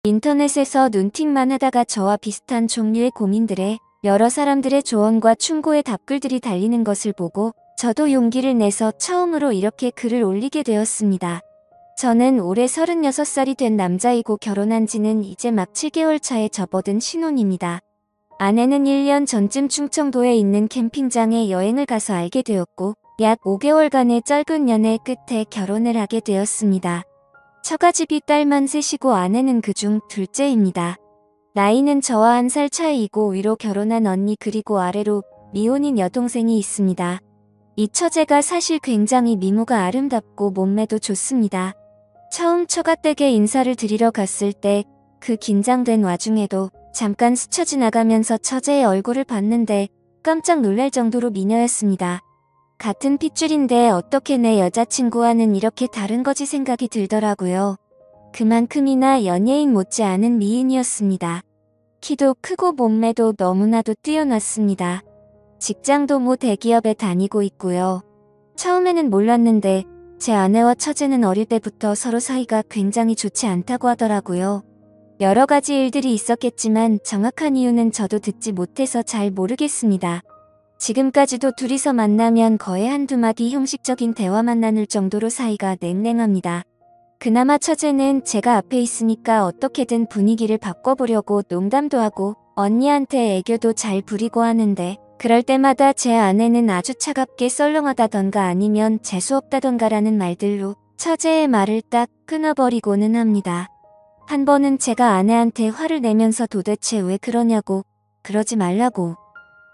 인터넷에서 눈팅만 하다가 저와 비슷한 종류의 고민들에 여러 사람들의 조언과 충고의 답글들이 달리는 것을 보고 저도 용기를 내서 처음으로 이렇게 글을 올리게 되었습니다. 저는 올해 36살이 된 남자이고 결혼한 지는 이제 막 7개월 차에 접어든 신혼입니다. 아내는 1년 전쯤 충청도에 있는 캠핑장에 여행을 가서 알게 되었고 약 5개월간의 짧은 연애 끝에 결혼을 하게 되었습니다. 처가집이 딸만 셋이고 아내는 그중 둘째입니다. 나이는 저와 1살 차이이고 위로 결혼한 언니 그리고 아래로 미혼인 여동생이 있습니다. 이 처제가 사실 굉장히 미모가 아름답고 몸매도 좋습니다. 처음 처가댁에 인사를 드리러 갔을 때 그 긴장된 와중에도 잠깐 스쳐 지나가면서 처제의 얼굴을 봤는데 깜짝 놀랄 정도로 미녀였습니다. 같은 핏줄인데 어떻게 내 여자친구와는 이렇게 다른 거지 생각이 들더라고요. 그만큼이나 연예인 못지않은 미인이었습니다. 키도 크고 몸매도 너무나도 뛰어났습니다. 직장도 모 대기업에 다니고 있고요. 처음에는 몰랐는데 제 아내와 처제는 어릴 때부터 서로 사이가 굉장히 좋지 않다고 하더라고요. 여러 가지 일들이 있었겠지만 정확한 이유는 저도 듣지 못해서 잘 모르겠습니다. 지금까지도 둘이서 만나면 거의 한두 마디 형식적인 대화만 나눌 정도로 사이가 냉랭합니다. 그나마 처제는 제가 앞에 있으니까 어떻게든 분위기를 바꿔보려고 농담도 하고 언니한테 애교도 잘 부리고 하는데 그럴 때마다 제 아내는 아주 차갑게 썰렁하다던가 아니면 재수없다던가라는 말들로 처제의 말을 딱 끊어버리고는 합니다. 한 번은 제가 아내한테 화를 내면서 도대체 왜 그러냐고, 그러지 말라고,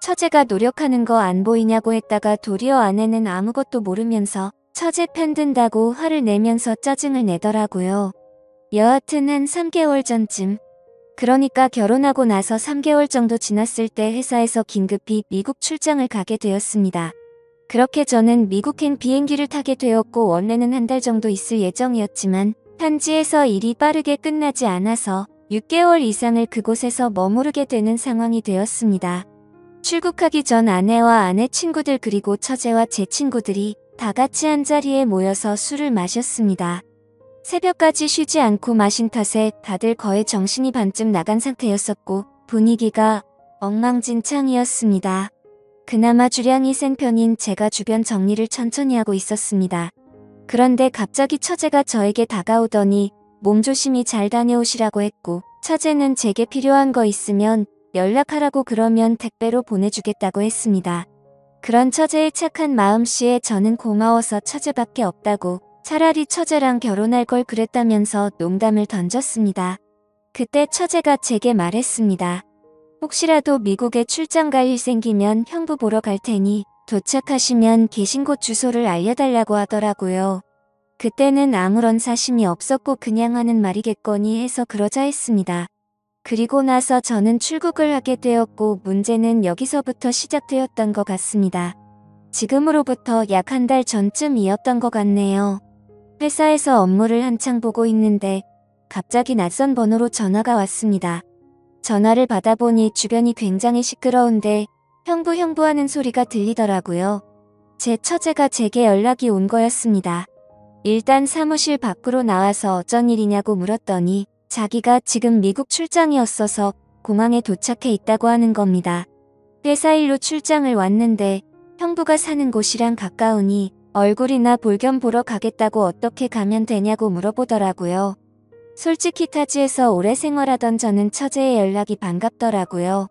처제가 노력하는 거 안 보이냐고 했다가 도리어 아내는 아무것도 모르면서 처제 편든다고 화를 내면서 짜증을 내더라고요. 여하튼 한 3개월 전쯤, 그러니까 결혼하고 나서 3개월 정도 지났을 때 회사에서 긴급히 미국 출장을 가게 되었습니다. 그렇게 저는 미국행 비행기를 타게 되었고 원래는 한 달 정도 있을 예정이었지만 현지에서 일이 빠르게 끝나지 않아서 6개월 이상을 그곳에서 머무르게 되는 상황이 되었습니다. 출국하기 전 아내와 아내 친구들 그리고 처제와 제 친구들이 다 같이 한자리에 모여서 술을 마셨습니다. 새벽까지 쉬지 않고 마신 탓에 다들 거의 정신이 반쯤 나간 상태였었고 분위기가 엉망진창이었습니다. 그나마 주량이 센 편인 제가 주변 정리를 천천히 하고 있었습니다. 그런데 갑자기 처제가 저에게 다가오더니 몸조심히 잘 다녀오시라고 했고 처제는 제게 필요한 거 있으면 연락하라고 그러면 택배로 보내주겠다고 했습니다. 그런 처제의 착한 마음씨에 저는 고마워서 처제밖에 없다고 차라리 처제랑 결혼할 걸 그랬다면서 농담을 던졌습니다. 그때 처제가 제게 말했습니다. 혹시라도 미국에 출장 갈 일 생기면 형부 보러 갈 테니 도착하시면 계신 곳 주소를 알려달라고 하더라고요. 그때는 아무런 사심이 없었고 그냥 하는 말이겠거니 해서 그러자 했습니다. 그리고 나서 저는 출국을 하게 되었고 문제는 여기서부터 시작되었던 것 같습니다. 지금으로부터 약 한 달 전쯤이었던 것 같네요. 회사에서 업무를 한창 보고 있는데 갑자기 낯선 번호로 전화가 왔습니다. 전화를 받아보니 주변이 굉장히 시끄러운데 형부 하는 소리가 들리더라고요. 제 처제가 제게 연락이 온 거였습니다. 일단 사무실 밖으로 나와서 어쩐 일이냐고 물었더니 자기가 지금 미국 출장이었어서 공항에 도착해 있다고 하는 겁니다. 회사 일로 출장을 왔는데 형부가 사는 곳이랑 가까우니 얼굴이나 볼 겸 보러 가겠다고 어떻게 가면 되냐고 물어보더라고요. 솔직히 타지에서 오래 생활하던 저는 처제의 연락이 반갑더라고요.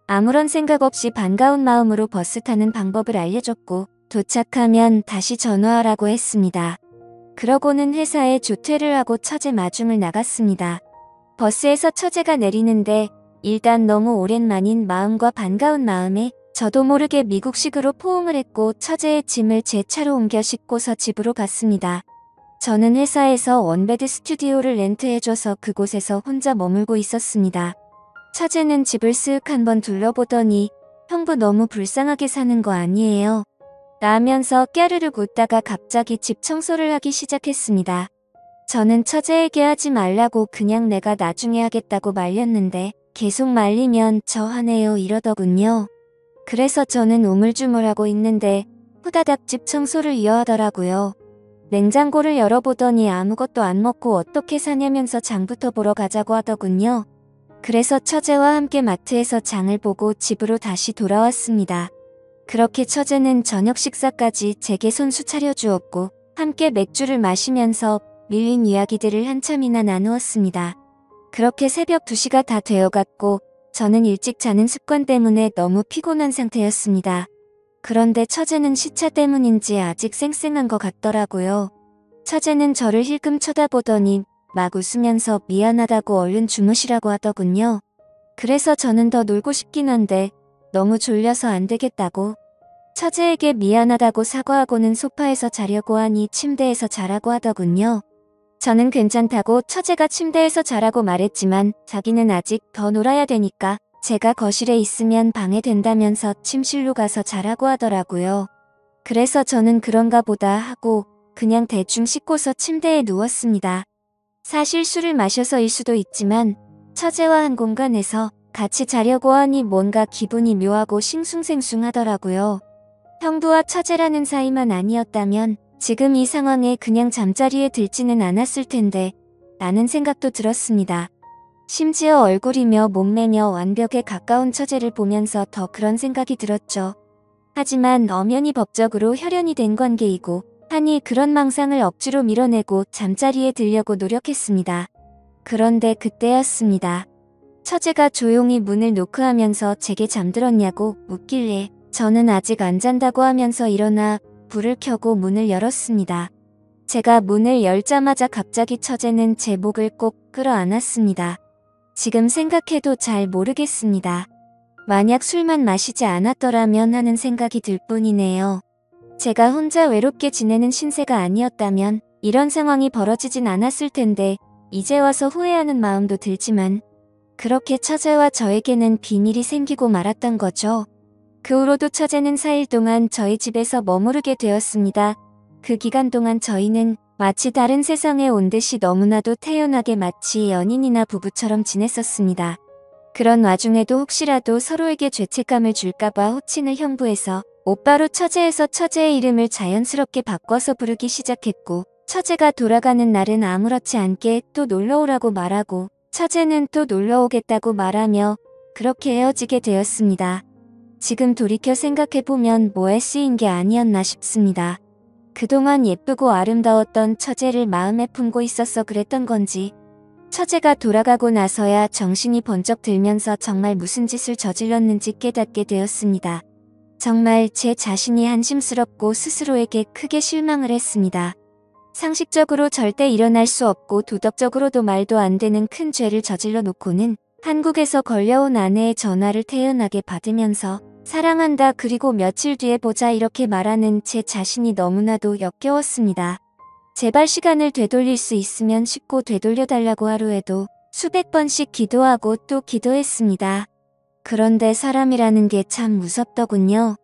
아무런 생각 없이 반가운 마음으로 버스 타는 방법을 알려줬고 도착하면 다시 전화하라고 했습니다. 그러고는 회사에 조퇴를 하고 처제 마중을 나갔습니다. 버스에서 처제가 내리는데 일단 너무 오랜만인 마음과 반가운 마음에 저도 모르게 미국식으로 포옹을 했고 처제의 짐을 제 차로 옮겨 싣고서 집으로 갔습니다. 저는 회사에서 원베드 스튜디오를 렌트해줘서 그곳에서 혼자 머물고 있었습니다. 처제는 집을 쓱 한번 둘러보더니 형부 너무 불쌍하게 사는 거 아니에요? 라면서 깨르륵 웃다가 갑자기 집 청소를 하기 시작했습니다. 저는 처제에게 하지 말라고 그냥 내가 나중에 하겠다고 말렸는데 계속 말리면 저 화내요 이러더군요. 그래서 저는 우물쭈물하고 있는데 후다닥 집 청소를 이어하더라고요. 냉장고를 열어보더니 아무것도 안 먹고 어떻게 사냐면서 장부터 보러 가자고 하더군요. 그래서 처제와 함께 마트에서 장을 보고 집으로 다시 돌아왔습니다. 그렇게 처제는 저녁 식사까지 제게 손수 차려주었고 함께 맥주를 마시면서 밀린 이야기들을 한참이나 나누었습니다. 그렇게 새벽 2시가 다 되어갔고 저는 일찍 자는 습관 때문에 너무 피곤한 상태였습니다. 그런데 처제는 시차 때문인지 아직 쌩쌩한 것 같더라고요. 처제는 저를 힐끔 쳐다보더니 막 웃으면서 미안하다고 얼른 주무시라고 하더군요. 그래서 저는 더 놀고 싶긴 한데 너무 졸려서 안 되겠다고 처제에게 미안하다고 사과하고는 소파에서 자려고 하니 침대에서 자라고 하더군요. 저는 괜찮다고 처제가 침대에서 자라고 말했지만 자기는 아직 더 놀아야 되니까 제가 거실에 있으면 방해된다면서 침실로 가서 자라고 하더라고요. 그래서 저는 그런가 보다 하고 그냥 대충 씻고서 침대에 누웠습니다. 사실 술을 마셔서일 수도 있지만 처제와 한 공간에서 같이 자려고 하니 뭔가 기분이 묘하고 싱숭생숭하더라고요. 형부와 처제라는 사이만 아니었다면 지금 이 상황에 그냥 잠자리에 들지는 않았을 텐데 라는 생각도 들었습니다. 심지어 얼굴이며 몸매며 완벽에 가까운 처제를 보면서 더 그런 생각이 들었죠. 하지만 엄연히 법적으로 혈연이 된 관계이고 하니 그런 망상을 억지로 밀어내고 잠자리에 들려고 노력했습니다. 그런데 그때였습니다. 처제가 조용히 문을 노크하면서 제게 잠들었냐고 묻길래 저는 아직 안 잔다고 하면서 일어나 불을 켜고 문을 열었습니다. 제가 문을 열자마자 갑자기 처제는 제 목을 꼭 끌어안았습니다. 지금 생각해도 잘 모르겠습니다. 만약 술만 마시지 않았더라면 하는 생각이 들 뿐이네요. 제가 혼자 외롭게 지내는 신세가 아니었다면 이런 상황이 벌어지진 않았을 텐데 이제 와서 후회하는 마음도 들지만 그렇게 처제와 저에게는 비밀이 생기고 말았던 거죠. 그 후로도 처제는 4일 동안 저희 집에서 머무르게 되었습니다. 그 기간 동안 저희는 마치 다른 세상에 온 듯이 너무나도 태연하게 마치 연인이나 부부처럼 지냈었습니다. 그런 와중에도 혹시라도 서로에게 죄책감을 줄까봐 호칭을 형부에서 오빠로 처제에서 처제의 이름을 자연스럽게 바꿔서 부르기 시작했고 처제가 돌아가는 날은 아무렇지 않게 또 놀러오라고 말하고 처제는 또 놀러오겠다고 말하며 그렇게 헤어지게 되었습니다. 지금 돌이켜 생각해보면 뭐에 쓰인 게 아니었나 싶습니다. 그동안 예쁘고 아름다웠던 처제를 마음에 품고 있어서 그랬던 건지 처제가 돌아가고 나서야 정신이 번쩍 들면서 정말 무슨 짓을 저질렀는지 깨닫게 되었습니다. 정말 제 자신이 한심스럽고 스스로에게 크게 실망을 했습니다. 상식적으로 절대 일어날 수 없고 도덕적으로도 말도 안 되는 큰 죄를 저질러 놓고는 한국에서 걸려온 아내의 전화를 태연하게 받으면서 사랑한다 그리고 며칠 뒤에 보자 이렇게 말하는 제 자신이 너무나도 역겨웠습니다. 제발 시간을 되돌릴 수 있으면 쉽고 되돌려달라고 하루에도 수백 번씩 기도하고 또 기도했습니다. 그런데 사람이라는 게 참 무섭더군요.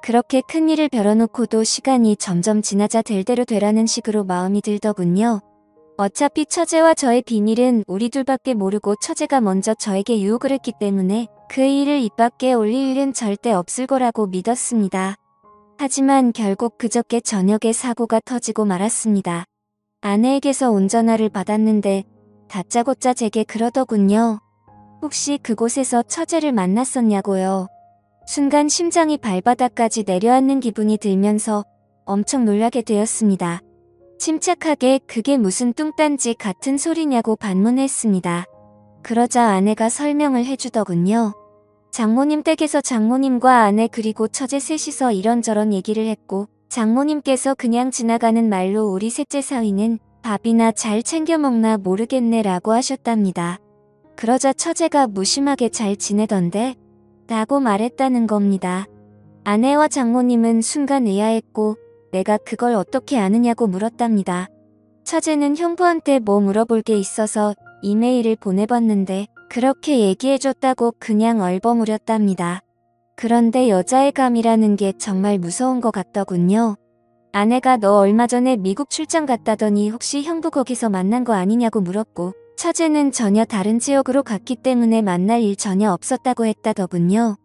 그렇게 큰일을 벼러놓고도 시간이 점점 지나자 될 대로 되라는 식으로 마음이 들더군요. 어차피 처제와 저의 비밀은 우리 둘밖에 모르고 처제가 먼저 저에게 유혹을 했기 때문에 그 일을 입 밖에 올릴 일은 절대 없을 거라고 믿었습니다. 하지만 결국 그저께 저녁에 사고가 터지고 말았습니다. 아내에게서 온 전화를 받았는데 다짜고짜 제게 그러더군요. 혹시 그곳에서 처제를 만났었냐고요. 순간 심장이 발바닥까지 내려앉는 기분이 들면서 엄청 놀라게 되었습니다. 침착하게 그게 무슨 뚱딴지 같은 소리냐고 반문했습니다. 그러자 아내가 설명을 해주더군요. 장모님 댁에서 장모님과 아내 그리고 처제 셋이서 이런저런 얘기를 했고 장모님께서 그냥 지나가는 말로 우리 셋째 사위는 밥이나 잘 챙겨 먹나 모르겠네 라고 하셨답니다. 그러자 처제가 무심하게 잘 지내던데? 라고 말했다는 겁니다. 아내와 장모님은 순간 의아했고 내가 그걸 어떻게 아느냐고 물었답니다. 처제는 형부한테 뭐 물어볼 게 있어서 이메일을 보내봤는데 그렇게 얘기해줬다고 그냥 얼버무렸답니다. 그런데 여자의 감이라는 게 정말 무서운 것 같더군요. 아내가 너 얼마 전에 미국 출장 갔다더니 혹시 형부 거기서 만난 거 아니냐고 물었고 처제는 전혀 다른 지역으로 갔기 때문에 만날 일 전혀 없었다고 했다더군요.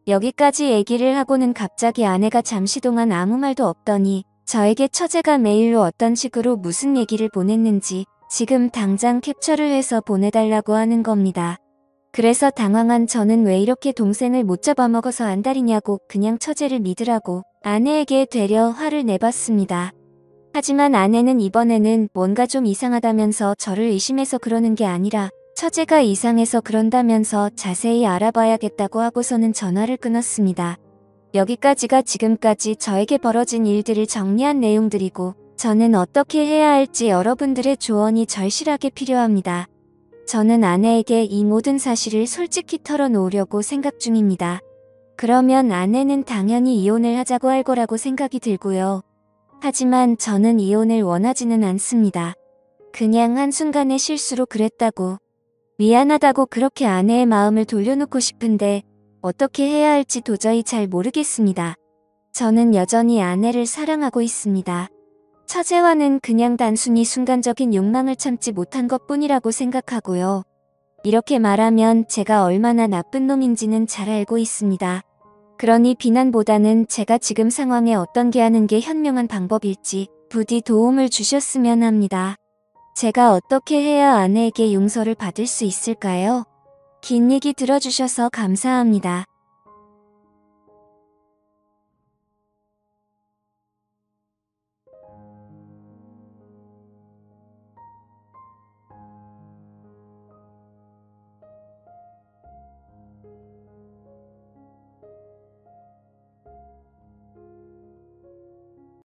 여기까지 얘기를 하고는 갑자기 아내가 잠시 동안 아무 말도 없더니 저에게 처제가 메일로 어떤 식으로 무슨 얘기를 보냈는지 지금 당장 캡처를 해서 보내달라고 하는 겁니다. 그래서 당황한 저는 왜 이렇게 동생을 못 잡아먹어서 안달이냐고 그냥 처제를 믿으라고 아내에게 되려 화를 내봤습니다. 하지만 아내는 이번에는 뭔가 좀 이상하다면서 저를 의심해서 그러는 게 아니라 처제가 이상해서 그런다면서 자세히 알아봐야겠다고 하고서는 전화를 끊었습니다. 여기까지가 지금까지 저에게 벌어진 일들을 정리한 내용들이고 저는 어떻게 해야 할지 여러분들의 조언이 절실하게 필요합니다. 저는 아내에게 이 모든 사실을 솔직히 털어놓으려고 생각 중입니다. 그러면 아내는 당연히 이혼을 하자고 할 거라고 생각이 들고요. 하지만 저는 이혼을 원하지는 않습니다. 그냥 한순간의 실수로 그랬다고, 미안하다고 그렇게 아내의 마음을 돌려놓고 싶은데 어떻게 해야 할지 도저히 잘 모르겠습니다. 저는 여전히 아내를 사랑하고 있습니다. 처제와는 그냥 단순히 순간적인 욕망을 참지 못한 것뿐이라고 생각하고요. 이렇게 말하면 제가 얼마나 나쁜 놈인지는 잘 알고 있습니다. 그러니 비난보다는 제가 지금 상황에 어떤 게 하는 게 현명한 방법일지 부디 도움을 주셨으면 합니다. 제가 어떻게 해야 아내에게 용서를 받을 수 있을까요? 긴 얘기 들어주셔서 감사합니다.